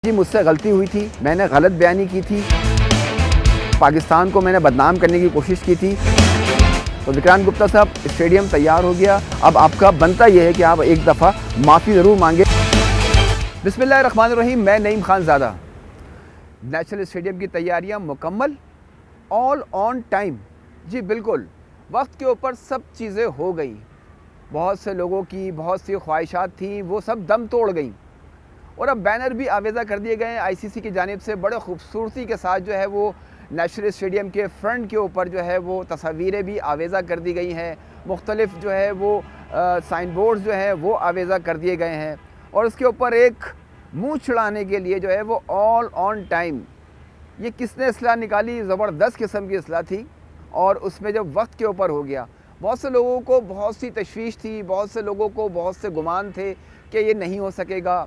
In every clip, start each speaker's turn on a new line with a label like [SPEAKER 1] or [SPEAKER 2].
[SPEAKER 1] जी मुझसे गलती हुई थी, मैंने गलत बयानी की थी, पाकिस्तान को मैंने बदनाम करने की कोशिश की थी। तो विक्रांत गुप्ता साहब, स्टेडियम तैयार हो गया, अब आपका बनता यह है कि आप एक दफ़ा माफ़ी ज़रूर मांगे। बिस्मिल्लाहिर्रहमानिर्रहीम, मैं नईम खानज़ादा। नेशनल स्टेडियम की तैयारियां मुकम्मल, ऑल ऑन टाइम। जी बिल्कुल, वक्त के ऊपर सब चीज़ें हो गई। बहुत से लोगों की बहुत सी ख्वाहिशात थी, वो सब दम तोड़ गई और अब बैनर भी आवेज़ा कर दिए गए हैं आईसीसी की जानिब से। बड़े खूबसूरती के साथ जो है वो नेशनल स्टेडियम के फ्रंट के ऊपर जो है वो तस्वीरें भी आवेज़ा कर दी गई हैं। मुख्तलिफ जो है वो साइन बोर्ड्स जो है वो आवेज़ा कर दिए गए हैं और उसके ऊपर एक मुँह छुड़ाने के लिए जो है वो ऑल ऑन टाइम। ये किसने असलाह निकाली? ज़बरदस्त किस्म की असलाह थी और उसमें जब वक्त के ऊपर हो गया, बहुत से लोगों को बहुत सी तशवीश थी, बहुत से लोगों को बहुत से गुमान थे कि ये नहीं हो सकेगा।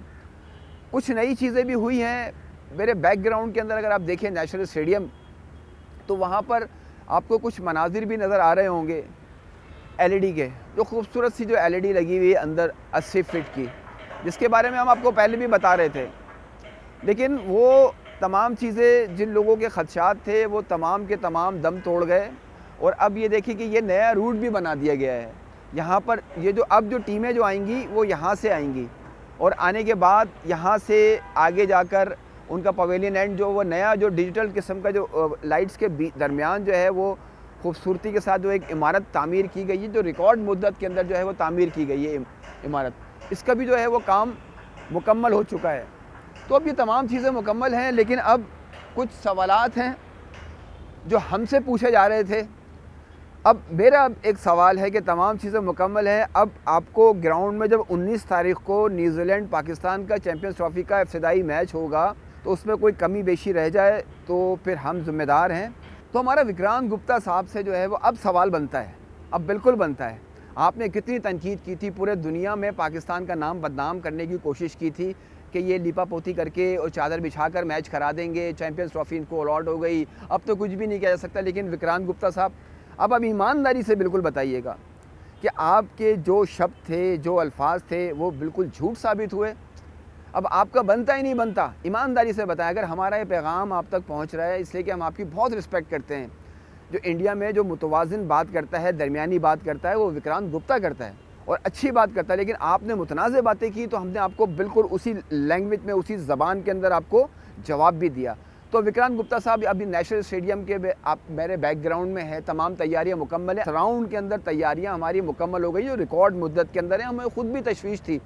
[SPEAKER 1] कुछ नई चीज़ें भी हुई हैं। मेरे बैकग्राउंड के अंदर अगर आप देखें नेशनल स्टेडियम, तो वहाँ पर आपको कुछ मनाजिर भी नज़र आ रहे होंगे एलईडी के। जो खूबसूरत सी जो एलईडी लगी हुई है अंदर 80 फीट की, जिसके बारे में हम आपको पहले भी बता रहे थे। लेकिन वो तमाम चीज़ें, जिन लोगों के खदशात थे, वो तमाम के तमाम दम तोड़ गए और अब ये देखिए कि ये नया रूट भी बना दिया गया है। यहाँ पर ये जो अब जो टीमें जो आएंगी वो यहाँ से आएंगी और आने के बाद यहाँ से आगे जाकर उनका पवेलियन एंड जो वो नया जो डिजिटल किस्म का जो लाइट्स के दरमियान जो है वो खूबसूरती के साथ जो एक इमारत तामीर की गई है, जो रिकॉर्ड मुद्दत के अंदर जो है वो तामीर की गई है इमारत, इसका भी जो है वो काम मुकम्मल हो चुका है। तो अब ये तमाम चीज़ें मुकम्मल हैं, लेकिन अब कुछ सवालात हैं जो हमसे पूछे जा रहे थे। अब मेरा एक सवाल है कि तमाम चीज़ें मुकम्मल हैं, अब आपको ग्राउंड में जब 19 तारीख़ को न्यूजीलैंड पाकिस्तान का चैम्पियंस ट्रॉफ़ी का इब्तिदाई मैच होगा, तो उसमें कोई कमी बेशी रह जाए तो फिर हम ज़िम्मेदार हैं। तो हमारा विक्रांत गुप्ता साहब से जो है वो अब सवाल बनता है, अब बिल्कुल बनता है। आपने कितनी तनकीद की थी, पूरे दुनिया में पाकिस्तान का नाम बदनाम करने की कोशिश की थी कि ये लिपा पोती करके और चादर बिछाकर मैच करा देंगे, चैम्पियंस ट्रॉफ़ी इनको अलॉट हो गई, अब तो कुछ भी नहीं किया जा सकता। लेकिन विक्रांत गुप्ता साहब, अब ईमानदारी से बिल्कुल बताइएगा कि आपके जो शब्द थे, जो अल्फाज थे, वो बिल्कुल झूठ साबित हुए। अब आपका बनता ही नहीं बनता, ईमानदारी से बताएं। अगर हमारा ये पैगाम आप तक पहुंच रहा है, इसलिए कि हम आपकी बहुत रिस्पेक्ट करते हैं। जो इंडिया में जो मुतवाज़िन बात करता है, दरमियानी बात करता है, वो विक्रांत गुप्ता करता है और अच्छी बात करता है। लेकिन आपने मुतनाज़ बातें की तो हमने आपको बिल्कुल उसी लैंग्वेज में, उसी ज़बान के अंदर आपको जवाब भी दिया। तो विक्रांत गुप्ता साहब, अभी नेशनल स्टेडियम के आप मेरे बैकग्राउंड में है, तमाम तैयारियां मुकम्मल है। सराउंड के अंदर तैयारियां हमारी मुकम्मल हो गई, जो रिकॉर्ड मुद्दत के अंदर है। हमें खुद भी तशवीश थी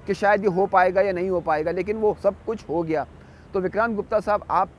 [SPEAKER 1] कि शायद ये हो पाएगा या नहीं हो पाएगा, लेकिन वो सब कुछ हो गया। तो विक्रांत गुप्ता साहब, आप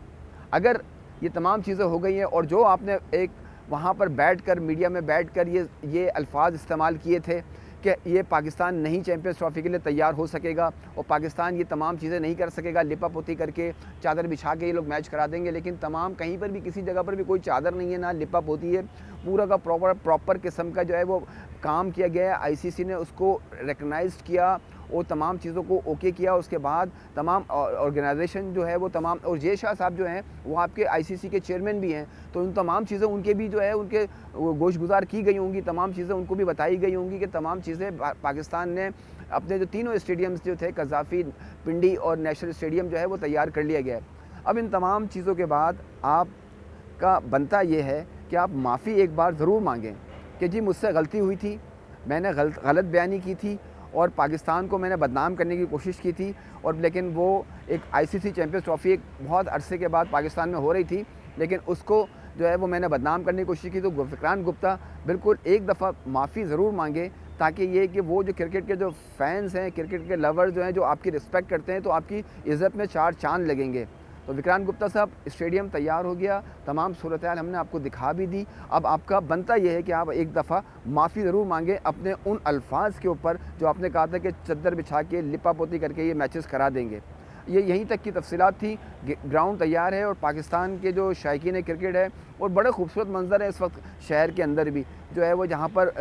[SPEAKER 1] अगर ये तमाम चीज़ें हो गई हैं और जो आपने एक वहाँ पर बैठकर, मीडिया में बैठकर ये अल्फाज इस्तेमाल किए थे कि ये पाकिस्तान नहीं चैम्पियंस ट्रॉफ़ी के लिए तैयार हो सकेगा और पाकिस्तान ये तमाम चीज़ें नहीं कर सकेगा, लिपा पोती करके चादर बिछा के ये लोग मैच करा देंगे। लेकिन तमाम कहीं पर भी, किसी जगह पर भी कोई चादर नहीं है, ना लिपा पोती है। पूरा का प्रॉपर किस्म का जो है वो काम किया गया है। आईसीसी ने उसको रिकग्नाइज़ किया और तमाम चीज़ों को ओके किया। उसके बाद तमाम ऑर्गेनाइजेशन जो है वो तमाम, और जे शाह साहब जो हैं वो आपके आईसीसी के चेयरमैन भी हैं, तो उन तमाम चीज़ें उनके भी जो है उनके गोशगुजार की गई होंगी, तमाम चीज़ें उनको भी बताई गई होंगी कि तमाम चीज़ें पाकिस्तान ने अपने जो तीनों स्टेडियम्स जो थे, कज़ाफ़ी, पिंडी और नेशनल स्टेडियम जो है वो तैयार कर लिया गया है। अब इन तमाम चीज़ों के बाद आपका बनता ये है कि आप माफ़ी एक बार ज़रूर मांगें कि जी मुझसे गलती हुई थी, मैंने गलत बयानी की थी और पाकिस्तान को मैंने बदनाम करने की कोशिश की थी। और लेकिन वो एक आईसीसी चैम्पियंस ट्रॉफ़ी एक बहुत अरसे के बाद पाकिस्तान में हो रही थी, लेकिन उसको जो है वो मैंने बदनाम करने की कोशिश की। तो विक्रांत गुप्ता बिल्कुल एक दफ़ा माफ़ी ज़रूर मांगे, ताकि ये कि वो जो क्रिकेट के जो फैंस हैं, क्रिकेट के लवर्स जो हैं, जो आपकी रिस्पेक्ट करते हैं, तो आपकी इज़्ज़त में चार चाँद लगेंगे। तो विक्रांत गुप्ता साहब, स्टेडियम तैयार हो गया, तमाम सूरत हाल हमने आपको दिखा भी दी। अब आपका बनता यह है कि आप एक दफ़ा माफ़ी ज़रूर मांगें अपने उन अल्फाज के ऊपर जो आपने कहा था कि चद्दर बिछा के, लिपा पोती करके ये मैचेस करा देंगे। ये यहीं तक की तफसीलात थी। ग्राउंड तैयार है और पाकिस्तान के जो शायकीन क्रिकेट है, और बड़े खूबसूरत मंजर है इस वक्त शहर के अंदर भी जो है वो, जहाँ पर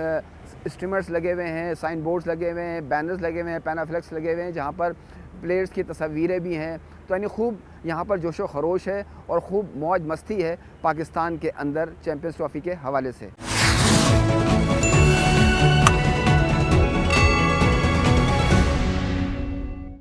[SPEAKER 1] स्ट्रीमर्स लगे हुए हैं, साइन बोर्ड्स लगे हुए हैं, बैनर्स लगे हुए हैं, पैनाफ्लेक्स लगे हुए हैं, जहाँ पर प्लेयर्स की तस्वीरें भी हैं। तो यानी खूब यहाँ पर जोशो खरोश है और खूब मौज मस्ती है पाकिस्तान के अंदर चैम्पियंस ट्रॉफ़ी के हवाले से।